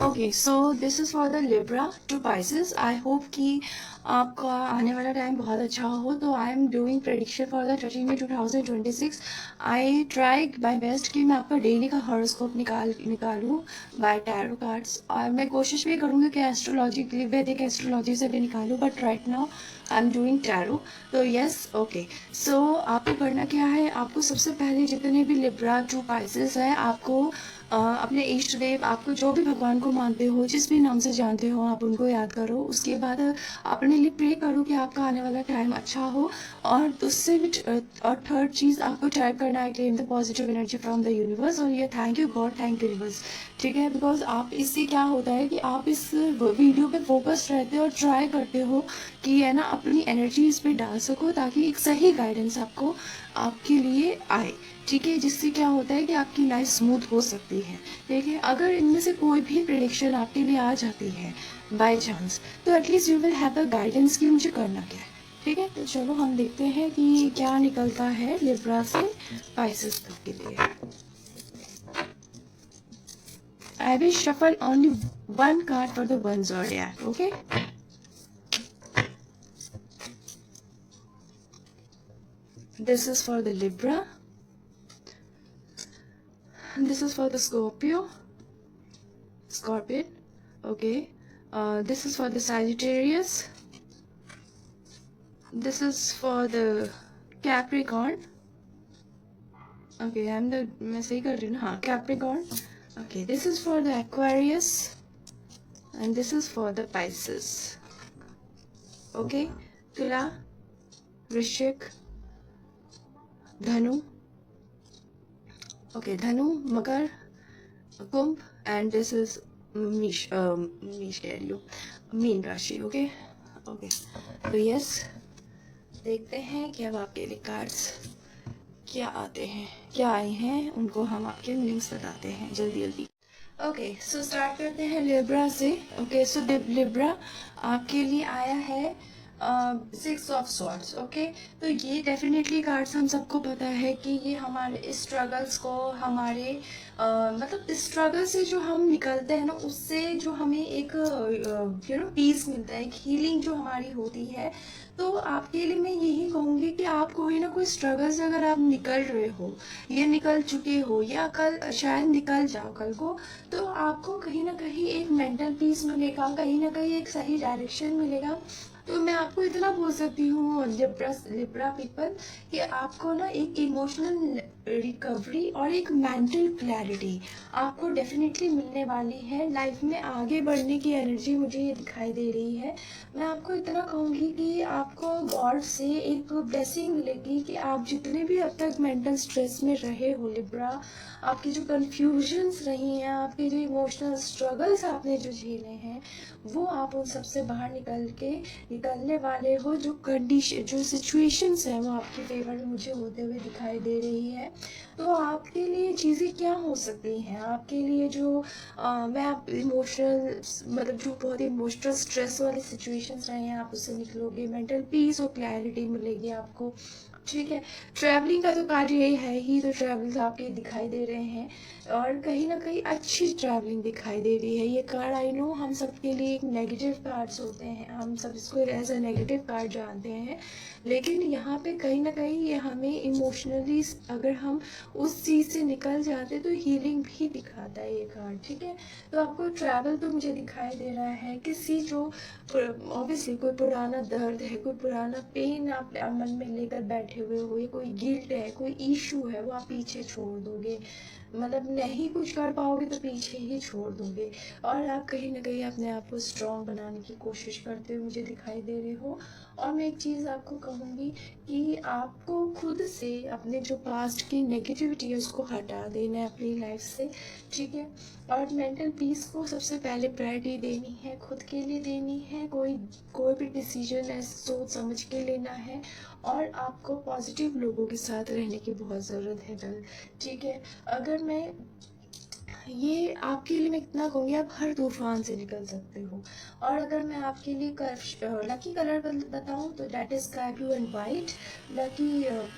Okay, so this is for the Libra to Pisces. I hope कि आपका आने वाला टाइम बहुत अच्छा हो। तो I am doing prediction for the 13 May 2026। I try by best कि मैं आपका डेली का हॉरोस्कोप निकालूँ बाय टैरो कार्ड्स, और मैं कोशिश भी करूँगी कि एस्ट्रोलॉजी के लिए वैदिक एस्ट्रोलॉजी से भी निकालूँ, but right now I am doing tarot. तो यस, ओके। सो आपको करना क्या है, आपको सबसे पहले जितने भी लिब्रा टू पाइसेस हैं, आपको अपने इष्ट देव, आपको जो भी भगवान को मानते हो, जिस भी नाम से जानते हो, आप उनको याद करो। उसके बाद अपने लिए प्रे करो कि आपका आने वाला टाइम अच्छा हो। और उससे भी और थर्ड चीज़ आपको टाइप करना है, claim the positive energy from the universe, और ये thank you God, thank universe. ठीक है, बिकॉज आप इससे क्या होता है कि आप इस वीडियो पे फोकस रहते हो और ट्राई करते हो कि है ना अपनी एनर्जी इस पे डाल सको, ताकि एक सही गाइडेंस आपको आपके लिए आए। ठीक है, जिससे क्या होता है कि आपकी लाइफ स्मूथ हो सकती है। ठीक है, अगर इनमें से कोई भी प्रिडिक्शन आपके लिए आ जाती है बाय चांस, तो at least you will have the guidance कि मुझे करना क्या है। ठीक है, तो चलो हम देखते हैं कि क्या निकलता है लिब्रा से पाइसेस तक के लिए। I will shuffle only one card for the one zodiac. Okay, this is for the Libra, this is for the Scorpion. Okay, this is for the Sagittarius, this is for the Capricorn. Okay, मैं सही कर रही हूँ ना? हाँ, Capricorn. Okay, this is for the Aquarius and this is for the Pisces. Okay, तुला, वृश्चिक, धनु. Okay, धनु, मकर, कुंभ, and this is मीश कह रही हूँ, मीन राशि. ओके ओके, तो यस, देखते हैं कि अब आपके लिए कार्ड्स क्या आते हैं, क्या आए हैं, उनको हम आपके मीनिंग्स बताते हैं जल्दी जल्दी. ओके, सो स्टार्ट करते हैं लिब्रा से. ओके, सो लिब्रा आपके लिए आया है 6 ऑफ स्वॉर्ड्स. ओके, तो ये डेफिनेटली कार्ड्स हम सबको पता है कि ये हमारे स्ट्रगल्स को, हमारे मतलब स्ट्रगल से जो हम निकलते हैं ना, उससे जो हमें एक पीस मिलता है, एक हीलिंग जो हमारी होती है. तो आपके लिए मैं यही कहूँगी कि आप कोई ना कोई स्ट्रगल से अगर आप निकल रहे हो, ये निकल चुके हो, या कल शायद निकल जाओ कल को, तो आपको कहीं ना कहीं एक मेंटल पीस मिलेगा, कहीं ना कहीं एक सही डायरेक्शन मिलेगा. तो मैं आपको इतना बोल सकती हूँ लिब्रा पीपल, कि आपको ना एक इमोशनल रिकवरी और एक मेंटल क्लैरिटी आपको डेफिनेटली मिलने वाली है. लाइफ में आगे बढ़ने की एनर्जी मुझे ये दिखाई दे रही है. मैं आपको इतना कहूँगी कि आपको गॉड से एक ब्लेसिंग मिलेगी कि आप जितने भी अब तक मेंटल स्ट्रेस में रहे हो लिब्रा, आपकी जो कन्फ्यूजन्स रही हैं, आपके जो इमोशनल स्ट्रगल्स आपने जो झेले हैं, वो आप उन सबसे बाहर निकलने वाले हो. जो कंडीशन, जो सिचुएशंस हैं, वो आपके फेवर में मुझे होते हुए दिखाई दे रही है. तो आपके लिए चीज़ें क्या हो सकती हैं, आपके लिए जो मैं आप इमोशनल, मतलब जो बहुत इमोशनल स्ट्रेस वाली सिचुएशंस रहे हैं, आप उससे निकलोगे, मेंटल पीस और क्लैरिटी मिलेगी आपको. ठीक है, ट्रैवलिंग का तो कार्य यही है ही, तो ट्रैवल्स आपके दिखाई दे रहे हैं, और कहीं ना कहीं अच्छी ट्रैवलिंग दिखाई दे रही है. ये कार्ड आई नो हम सबके लिए एक नेगेटिव कार्ड्स होते हैं, हम सब इसको एज अ नेगेटिव कार्ड जानते हैं, लेकिन यहाँ पे कहीं ना कहीं ये हमें इमोशनली, अगर हम उस चीज़ से निकल जाते तो हीलिंग भी दिखाता है ये कार्ड. ठीक है, तो आपको ट्रैवल तो मुझे दिखाई दे रहा है, किसी जो ऑब्वियसली कोई पुराना दर्द है, कोई पुराना पेन आप मन में लेकर बैठे हुए हो, या कोई गिल्ट है, कोई इशू है, वो आप पीछे छोड़ दोगे. मतलब नहीं कुछ कर पाओगे तो पीछे ही छोड़ दोगे, और आप कहीं ना कहीं अपने आप को स्ट्रॉन्ग बनाने की कोशिश करते हुए मुझे दिखाई दे रहे हो. और मैं एक चीज़ आपको कहूँगी कि आपको खुद से अपने जो पास्ट की नेगेटिविटी है उसको हटा देना है अपनी लाइफ से. ठीक है, और मेंटल पीस को सबसे पहले प्रायोरिटी देनी है, खुद के लिए देनी है. कोई भी डिसीजन है सोच समझ के लेना है, और आपको पॉजिटिव लोगों के साथ रहने की बहुत ज़रूरत है कल. ठीक है, अगर मैं ये आपके लिए मैं इतना कहूँगी, आप हर तूफान से निकल सकते हो। और अगर मैं आपके लिए लकी कलर बताऊँ तो that is sky blue and white. Lucky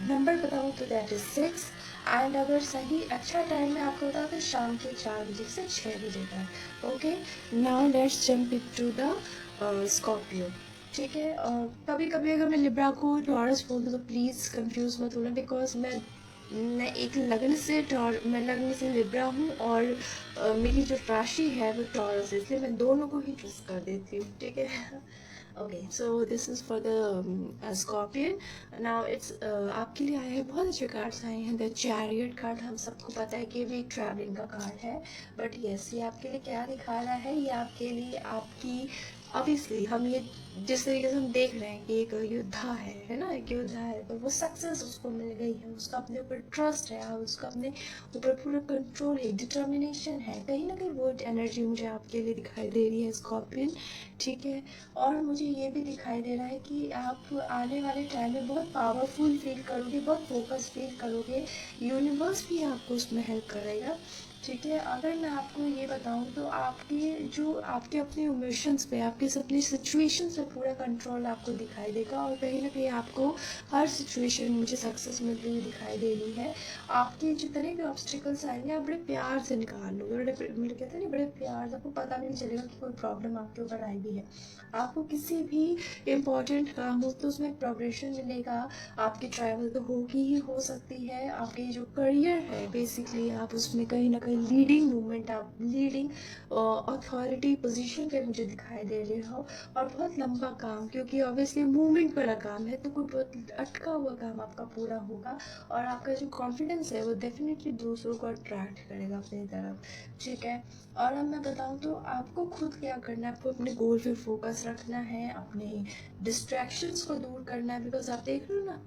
number बताऊँ तो दैट इज़ 6। एंड अगर सही अच्छा टाइम मैं आपको बताऊँ तो शाम के 4 बजे से 6 बजे तक। Okay, now let's jump into the Scorpio. ठीक है, कभी कभी अगर मैं लिब्रा को टॉरस बोल दूँ तो प्लीज़ कंफ्यूज मत होना, बिकॉज मैं एक लग्न से मैं लग्न से लिब्रा हूँ, और मेरी जो राशि है वो टॉरस है, इसलिए मैं दोनों को ही चूज कर देती हूँ। ठीक है। Okay, so this is for the scorpion. Now it's आपके लिए आए हैं बहुत अच्छे कार्ड्स आए हैं। द चैरियट कार्ड, हम सबको पता है कि ये भी एक ट्रैवलिंग का कार्ड है, बट यस ये आपके लिए क्या दिखा रहा है, ये आपके लिए आपकी ऑब्वियसली हम ये जिस तरीके से हम देख रहे हैं कि एक योद्धा है ना, एक योद्धा है, तो वो सक्सेस उसको मिल गई है, उसका अपने ऊपर ट्रस्ट है, उसका अपने ऊपर पूरा कंट्रोल है, डिटर्मिनेशन है, कहीं ना कहीं वो एनर्जी मुझे आपके लिए दिखाई दे रही है स्कॉर्पियन। ठीक है, और मुझे ये भी दिखाई दे रहा है कि आप आने वाले टाइम में बहुत पावरफुल फील करोगे, बहुत फोकस फील करोगे, यूनिवर्स भी आपको उसमें हेल्प करेगा। ठीक है, अगर मैं आपको ये बताऊं तो आपके अपने इमोशंस पे, आपके अपनी सिचुएशन से पूरा कंट्रोल आपको दिखाई देगा, और कहीं ना कहीं आपको हर सिचुएशन में मुझे सक्सेस मिलती हुई दिखाई दे रही है। आपके जितने भी ऑब्स्टिकल्स आएंगे आप बड़े प्यार से निकाल लोगे, मेरे कहते हैं ना, बड़े प्यार से, आपको पता भी नहीं चलेगा कि कोई प्रॉब्लम आपके ऊपर आई भी है। आपको किसी भी इम्पोर्टेंट काम हो तो उसमें प्रोग्रेशन मिलेगा, आपकी ट्रैवल तो होगी ही हो सकती है, आपके जो करियर है बेसिकली आप उसमें कहीं ना कहीं लीडिंग मूवमेंट, आप लीडिंग अथॉरिटी पोजीशन पे मुझे दिखाई दे रहे हो, और बहुत लंबा काम, क्योंकि ऑब्वियसली मूवमेंट वाला काम है तो कोई बहुत अटका हुआ काम आपका पूरा होगा, और आपका जो कॉन्फिडेंस है वो डेफिनेटली दूसरों को अट्रैक्ट करेगा अपनी तरफ। ठीक है, और अब मैं बताऊँ तो आपको खुद क्या करना है, आपको अपने गोल पे फोकस रखना है, अपने डिस्ट्रैक्शंस को दूर करना है, बिकॉज आप देख रहे हो ना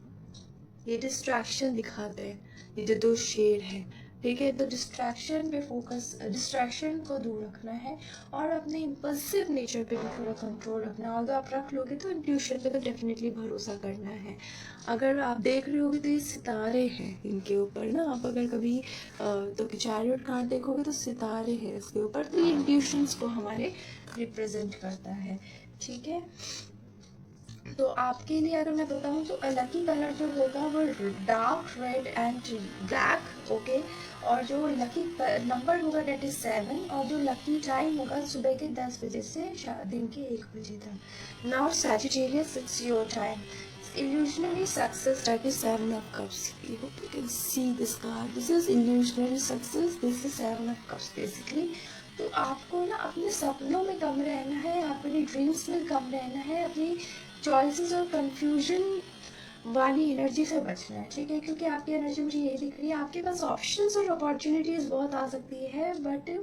ये डिस्ट्रैक्शन दिखाते हैं, ये जो दो शेर है। ठीक है, तो डिस्ट्रैक्शन पे फोकस, डिस्ट्रैक्शन को दूर रखना है, और अपने इम्पल्सिव नेचर पे भी थोड़ा कंट्रोल रखना है। अगर आप रख लोगे तो इंट्यूशन पे तो डेफिनेटली भरोसा करना है। अगर आप देख रहे होगे तो ये सितारे हैं इनके ऊपर ना, आप अगर कभी तो चैरियट कार्ड देखोगे तो सितारे हैं इसके ऊपर, तो ये इंट्यूशंस को हमारे रिप्रेजेंट करता है। ठीक है, तो आपके लिए अगर मैं बताऊं तो लकी कलर जो होगा वो dark red and black. Okay, और जो लकी नंबर होगा डेट इज 7, और जो लकी टाइम होगा सुबह के 10 बजे से दिन के 1 बजे तक। Now Sagittarius, it's your time. Illusionary success, that is 7 of cups. I hope you can see this card. This is illusionary success. This is 7 of cups basically. तो आपको ना अपने सपनों में कम रहना है, अपने ड्रीम्स में कम रहना है, अपनी चॉइसेस और कंफ्यूजन वाली एनर्जी से बचना है। ठीक है, क्योंकि आपकी एनर्जी मुझे यही दिख रही है, आपके पास ऑप्शंस और अपॉर्चुनिटीज़ बहुत आ सकती है, बट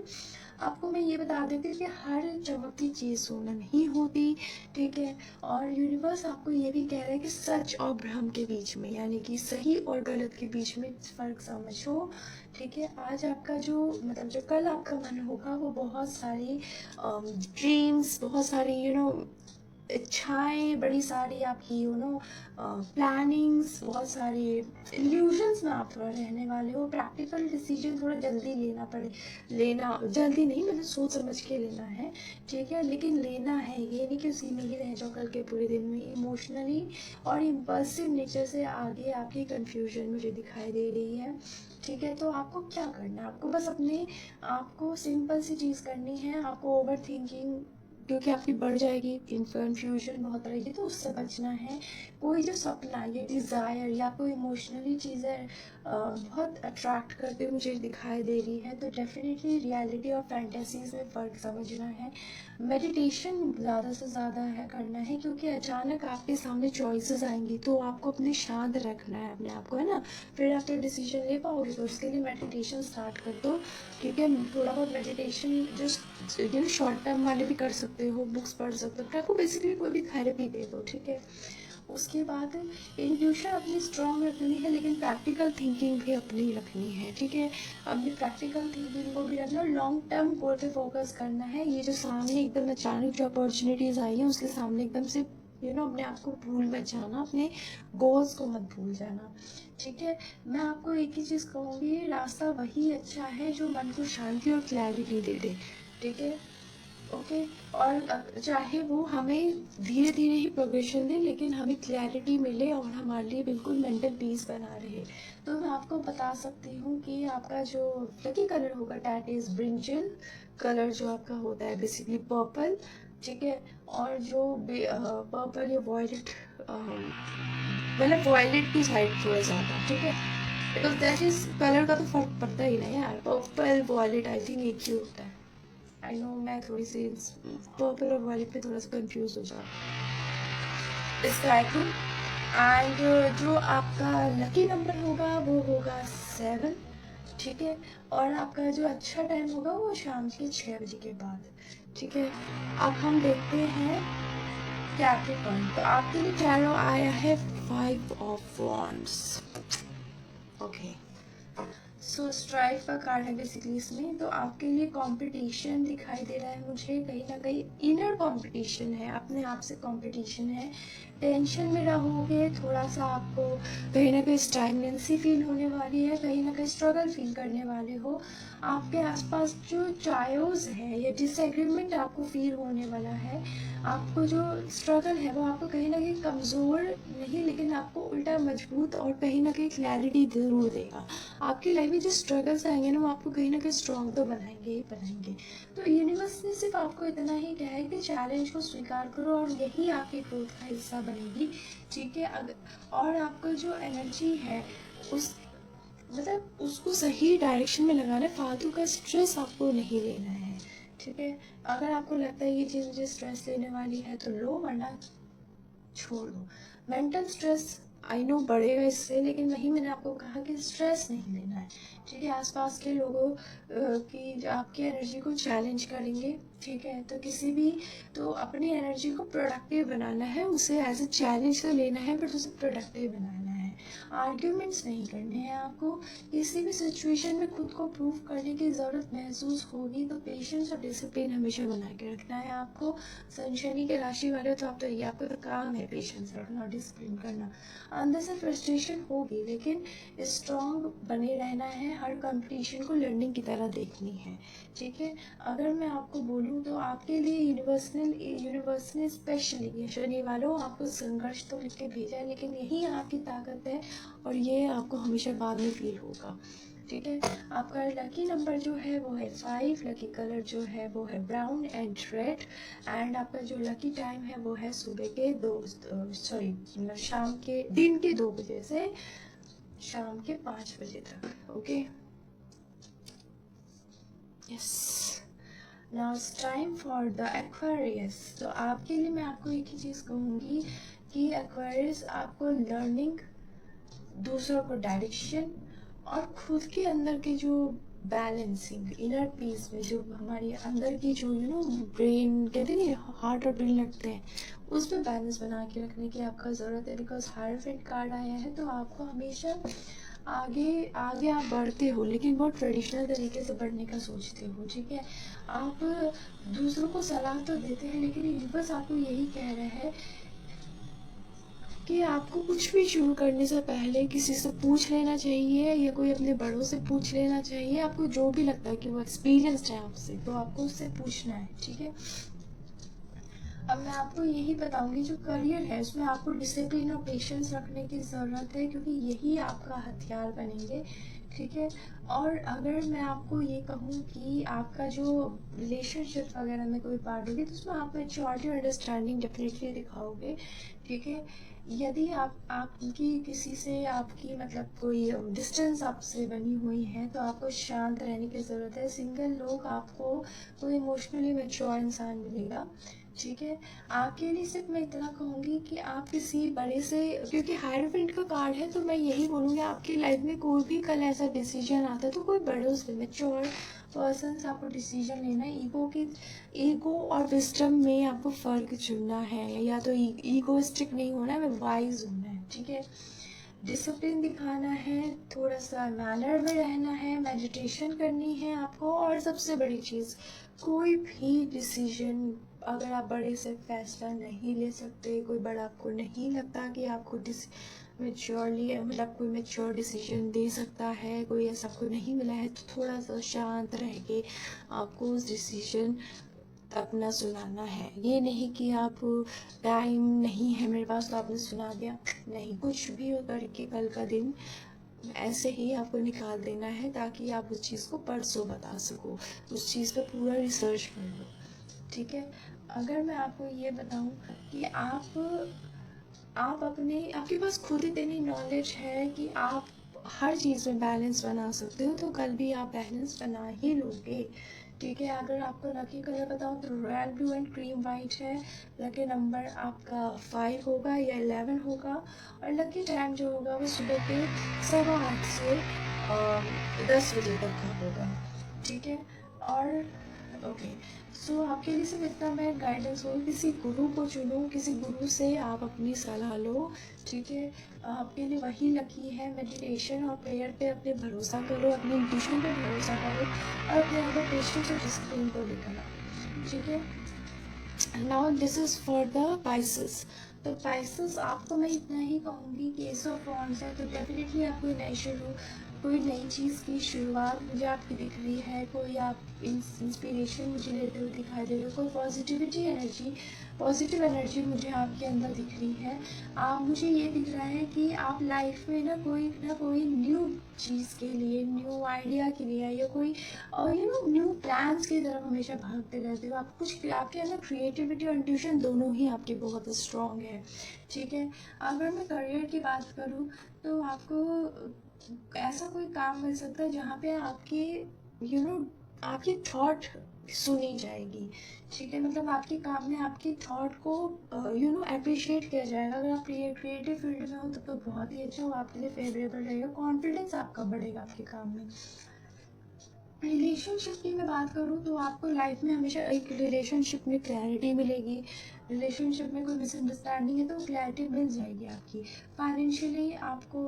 आपको मैं ये बता देती हूँ कि हर चमकती चीज़ सोना नहीं होती। ठीक है, और यूनिवर्स आपको ये भी कह रहा है कि सच और भ्रम के बीच में, यानी कि सही और गलत के बीच में फ़र्क समझो। ठीक है, आज आपका जो मतलब जो कल आपका मन होगा वो बहुत सारी ड्रीम्स, बहुत सारी इच्छाएं, बड़ी सारी आपकी प्लानिंग्स, बहुत सारी इल्यूजन्स में आप थोड़ा रहने वाले हो। प्रैक्टिकल डिसीजन थोड़ा जल्दी लेना जल्दी नहीं, मतलब सोच समझ के लेना है। ठीक है, लेकिन लेना है, ये नहीं कि उसी में ही रह जाओ कल के पूरे दिन में। इमोशनली और इम्पल्सिव नेचर से आगे आपकी कंफ्यूजन मुझे दिखाई दे रही है। ठीक है, तो आपको क्या करना है, आपको बस आपको सिंपल सी चीज़ करनी है, आपको ओवर थिंकिंग क्योंकि आपकी बढ़ जाएगी, कन्फ्यूजन बहुत रहेगी, तो उससे बचना है। कोई जो सपना, ये डिज़ायर या कोई इमोशनली चीज़ें बहुत अट्रैक्ट करते हुए मुझे दिखाई दे रही है, तो डेफिनेटली रियलिटी और फैंटेसीज में फ़र्क समझना है। मेडिटेशन ज़्यादा से ज़्यादा है करना है, क्योंकि अचानक आपके सामने चॉइसेस आएंगी, तो आपको अपने शांत रखना है अपने आप को, है ना, फिर आप डिसीजन ले पाओगे। तो उसके लिए मेडिटेशन स्टार्ट कर दो। ठीक है, थोड़ा बहुत मेडिटेशन जस्ट शॉर्ट टर्म वाले भी कर सकते हो, बुक्स पढ़ सकते हो, आपको बेसिकली कोई भी थेरेपी दे दो। ठीक है, उसके बाद इंट्यूशन अपनी स्ट्रॉन्ग रखनी है, लेकिन प्रैक्टिकल थिंकिंग भी अपनी रखनी है। ठीक है, अपनी प्रैक्टिकल थिंकिंग को भी रखना, लॉन्ग टर्म गोल पे फोकस करना है। ये जो सामने एकदम अचानक जो अपॉर्चुनिटीज़ आई हैं उसके सामने एकदम से अपने आप को भूल मत जाना, अपने गोल्स को मत भूल जाना, ठीक है। मैं आपको एक ही चीज़ कहूँगी, रास्ता वही अच्छा है जो मन को शांति और क्लैरिटी दे दे, ठीक है, ओके। और चाहे वो हमें धीरे धीरे ही प्रोग्रेशन दे, लेकिन हमें क्लैरिटी मिले और हमारे लिए बिल्कुल मेंटल पीस बना रहे। तो मैं आपको बता सकती हूँ कि आपका जो लकी कलर होगा डैट इज ब्रिंजल कलर, जो आपका होता है बेसिकली पर्पल, ठीक है। और जो पर्पल या वॉयलेट, मतलब वॉयलेट की साइड थोड़ा ज़्यादा, ठीक है, बिकॉज दैट इज कलर का तो फर्क पड़ता ही नहीं यार, पर्पल वॉयलेट आई थिंक एक ही होता है। आई नो मैं थोड़ी सी पर्पल और वायलेट पे थोड़ा सा कंफ्यूज हो जाऊँ इस टाइप को। एंड जो आपका लकी नंबर होगा वो होगा 7, ठीक है। और आपका जो अच्छा टाइम होगा वो शाम के 6 बजे के बाद, ठीक है। अब हम देखते हैं कैप्रिकॉर्न, तो आपके लिए टैरो आया है 5 of wands, okay. So strife का कार्ड है बेसिकली इसमें, तो आपके लिए कंपटीशन दिखाई दे रहा है मुझे, कहीं ना कहीं इनर कंपटीशन है, अपने आप से कंपटीशन है, टेंशन में रहोगे थोड़ा सा, आपको कहीं ना कहीं स्टैग्नेंसी फील होने वाली है, कहीं ना कहीं स्ट्रगल फील करने वाले हो, आपके आसपास जो चायोस है या डिसएग्रीमेंट आपको फील होने वाला है, आपको जो स्ट्रगल है वो आपको कहीं ना कहीं कमज़ोर नहीं, लेकिन आपको उल्टा मजबूत और कहीं ना कहीं क्लैरिटी ज़रूर देगा। आपकी लाइफ में जो स्ट्रगल्स आएंगे ना वो आपको कहीं ना कहीं स्ट्रॉन्ग तो बनाएंगे ही बनाएंगे। तो यूनिवर्स ने सिर्फ आपको इतना ही कहा है कि चैलेंज को स्वीकार करो और यही आपके ग्रोथ का हिस्सा बनेगी, ठीक है। अगर और आपका जो एनर्जी है उस मतलब उसको सही डायरेक्शन में लगाना है, फालतू का स्ट्रेस आपको नहीं लेना है, ठीक है। अगर आपको लगता है ये चीज़ मुझे स्ट्रेस लेने वाली है तो लो, वरना छोड़ दो। मेंटल स्ट्रेस आई नो बढ़ेगा इससे, लेकिन वही मैंने आपको कहा कि स्ट्रेस नहीं लेना है, ठीक है। आसपास के लोगों की आपकी एनर्जी को चैलेंज करेंगे, ठीक है, तो किसी भी तो अपनी एनर्जी को प्रोडक्टिव बनाना है, उसे एज ए चैलेंज तो लेना है बट उसे प्रोडक्टिव बनाना है। आर्ग्यूमेंट्स नहीं करने हैं आपको, किसी भी सिचुएशन में खुद को प्रूव करने की ज़रूरत महसूस होगी तो पेशेंस और डिसिप्लिन हमेशा बना के रखना है आपको। शनि के राशि वाले हो तो आप तो ये आपका तो काम है पेशेंस रखना और डिसिप्लिन करना। अंदर से फ्रस्ट्रेशन होगी, लेकिन स्ट्रॉन्ग बने रहना है, हर कंपटीशन को लर्निंग की तरह देखनी है, ठीक है। अगर मैं आपको बोलूँ तो आपके लिए यूनिवर्स ने स्पेशली शनि वालों आपको संघर्ष तो लिख के भेजा है, लेकिन यही आपकी ताकत है और ये आपको हमेशा बाद में फील होगा, ठीक है। आपका लकी नंबर जो है वो है 5, लकी कलर जो है वो है ब्राउन एंड रेड, एंड आपका जो लकी टाइम है वो है सुबह के मतलब शाम के दिन के 2 बजे से शाम के 5 बजे तक, okay. Yes, now it's time for the Aquarius. तो आपके लिए मैं आपको एक ही चीज़ कहूँगी कि एक्वेरियस आपको लर्निंग, दूसरों को डायरेक्शन और खुद के अंदर के जो बैलेंसिंग इनर पीस में, जो हमारी अंदर की जो ब्रेन कहते नहीं, हार्ट और ब्रेन लगते हैं, उसमें बैलेंस बना के रखने की आपका ज़रूरत है। बिकॉज हायरफेंट कार्ड आया है तो आपको हमेशा आगे आगे आप बढ़ते हो, लेकिन बहुत ट्रेडिशनल तरीके से बढ़ने का सोचते हो, ठीक है। आप दूसरों को सलाह तो देते हैं, लेकिन यूनिवर्स आपको यही कह रहा है कि आपको कुछ भी शुरू करने से पहले किसी से पूछ लेना चाहिए, या कोई अपने बड़ों से पूछ लेना चाहिए, आपको जो भी लगता है कि वो एक्सपीरियंस्ड है आपसे, तो आपको उससे पूछना है, ठीक है। अब मैं आपको यही बताऊंगी, जो करियर है उसमें आपको डिसिप्लिन और पेशेंस रखने की ज़रूरत है, क्योंकि यही आपका हथियार बनेंगे, ठीक है। और अगर मैं आपको ये कहूँ कि आपका जो रिलेशनशिप वगैरह में कोई पार्ट होगी तो उसमें आप मैच्योरिटी और अंडरस्टैंडिंग डेफिनेटली दिखाओगे, ठीक है। यदि आपकी किसी से आपकी मतलब कोई डिस्टेंस आपसे बनी हुई है तो आपको शांत रहने की ज़रूरत है। सिंगल लोग आपको कोई इमोशनली मैच्योर इंसान मिलेगा, ठीक है। आपके लिए सिर्फ मैं इतना कहूँगी कि आप किसी बड़े से, क्योंकि हायरफेंट का कार्ड है, तो मैं यही बोलूँगी आपकी लाइफ में कोई भी कल ऐसा डिसीजन आता है तो कोई बड़ों से मैच्योर पर्सन से आपको डिसीजन लेना है। ईगो और विस्डम में आपको फ़र्क चुनना है, या तो ईगोइस्टिक नहीं होना है, वाइज होना है, ठीक है। डिसिप्लिन दिखाना है, थोड़ा सा मैनर में रहना है, मेडिटेशन करनी है आपको, और सबसे बड़ी चीज़ कोई भी डिसीजन अगर आप बड़े से फैसला नहीं ले सकते, कोई बड़ा आपको नहीं लगता कि आपको मेच्योरली मतलब कोई मेच्योर डिसीजन दे सकता है, कोई ऐसा आपको नहीं मिला है, तो थोड़ा सा शांत रह के आपको उस डिसीजन अपना सुनाना है। ये नहीं कि आप टाइम नहीं है मेरे पास तो आपने सुना दिया, नहीं, कुछ भी हो करके कल का दिन ऐसे ही आपको निकाल देना है ताकि आप उस चीज़ को परसों बता सको, उस चीज़ पे पूरा रिसर्च कर लो, ठीक है। अगर मैं आपको ये बताऊं कि आप अपने आपके पास खुद इतनी नॉलेज है कि आप हर चीज़ में बैलेंस बना सकते हो, तो कल भी आप बैलेंस बना ही लोगे, ठीक है। अगर आपको लकी कलर बताऊँ तो royal blue and cream white है। लकी नंबर आपका 5 होगा या 11 होगा, और लकी टाइम जो होगा वो सुबह के 8:15 से 10 बजे तक का होगा, ठीक है। और ओके, सो आपके लिए सिर्फ इतना मैं गाइडेंस होगी, किसी गुरु को चुनो, किसी गुरु से आप अपनी सलाह लो, ठीक है। आपके लिए वही लकी है। मेडिटेशन और प्रेयर पे अपने भरोसा करो, अपने इंट्यूशन पे भरोसा करो, और अपने अंदर पेशेंस और डिसिप्लिन को लेकर आओ, ठीक है। Now this is for the Pisces. तो पाइसेस आपको मैं इतना ही कहूँगी कि एस ऑफ वॉन्ड्स है, तो डेफिनेटली आप कोई नई चीज़ की शुरुआत मुझे आपकी दिख रही है, कोई आप इंस्पिरेशन मुझे लेते हुए दिखाई दे रहे हो, कोई पॉजिटिव एनर्जी मुझे आपके अंदर दिख रही है। आप मुझे ये दिख रहा है कि आप लाइफ में ना कोई न्यू चीज़ के लिए, न्यू आइडिया के लिए, या कोई और न्यू प्लान्स की तरफ हमेशा भागते रहते हो। आप कुछ आपके अंदर क्रिएटिविटी और इंट्यूशन दोनों ही आपके बहुत स्ट्रॉन्ग है, ठीक है। अगर मैं करियर की बात करूँ तो आपको ऐसा कोई काम मिल सकता है जहाँ पे आपकी आपकी थॉट सुनी जाएगी, ठीक है। मतलब आपके काम में आपकी थॉट को अप्रिशिएट किया जाएगा। अगर आप क्रिएटिव फील्ड में हो तब तो बहुत ही अच्छा हो, आपके लिए फेवरेबल रहेगा, कॉन्फिडेंस आपका बढ़ेगा आपके काम में। रिलेशनशिप की मैं बात करूँ तो आपको लाइफ में हमेशा एक रिलेशनशिप में क्लैरिटी मिलेगी। रिलेशनशिप में कोई मिसअंडरस्टैंडिंग है तो क्लैरिटी मिल जाएगी आपकी। फाइनेंशियली आपको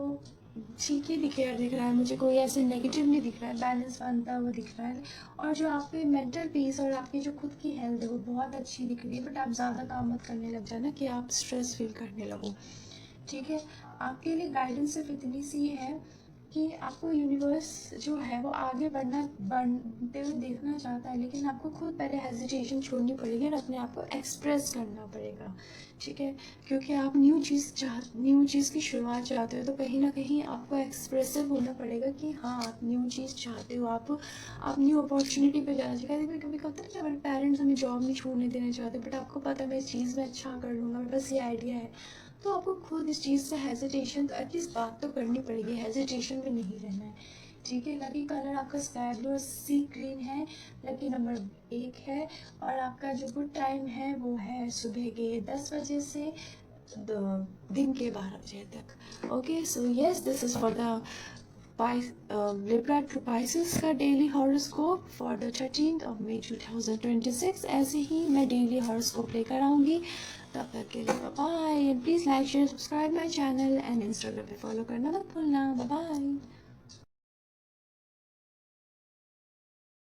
ठीक ही दिख रहा है मुझे, कोई ऐसे नेगेटिव नहीं दिख रहा है, बैलेंस बनता हुआ दिख रहा है। और जो आपकी मेंटल पीस और आपकी जो खुद की हेल्थ है वो बहुत अच्छी दिख रही है, बट आप ज़्यादा काम मत करने लग जाना कि आप स्ट्रेस फील करने लगो, ठीक है। आपके लिए गाइडेंस सिर्फ इतनी सी है कि आपको यूनिवर्स जो है वो आगे बढ़ते हुए देखना चाहता है, लेकिन आपको खुद पहले हेजिटेशन छोड़नी पड़ेगी और अपने आप को एक्सप्रेस करना पड़ेगा, ठीक है। क्योंकि आप न्यू चीज़ की शुरुआत चाहते हो, तो कहीं ना कहीं आपको एक्सप्रेसिव होना पड़ेगा कि हाँ आप न्यू चीज़ चाहते हो, आप न्यू अपॉर्चुनिटी पे जाना चाहते हो। कभी होता है कि हमारे पेरेंट्स हमें जॉब नहीं छोड़ने देना चाहते, बट आपको पता है मैं इस चीज़ में अच्छा कर लूँगा, मेरे पास ये आइडिया है, तो आपको खुद इस चीज़ से हेजिटेशन तो एटलीस्ट बात तो करनी पड़ेगी, हेजिटेशन में नहीं रहना है, ठीक है। लकी कलर आपका स्काई ब्लू और सी ग्रीन है। लकी नंबर 1 है, और आपका जो गुड टाइम है वो है सुबह के 10 बजे से दिन के 12 बजे तक। Okay, so yes, this is for the Libra to Pisces का daily horoscope for the 13th May 2026। ऐसे ही मैं डेली हॉरोस्कोप लेकर आऊँगी, तब तक के लिए bye, and please like share subscribe my channel, and Instagram पे फॉलो करना मत भूलना। बाय।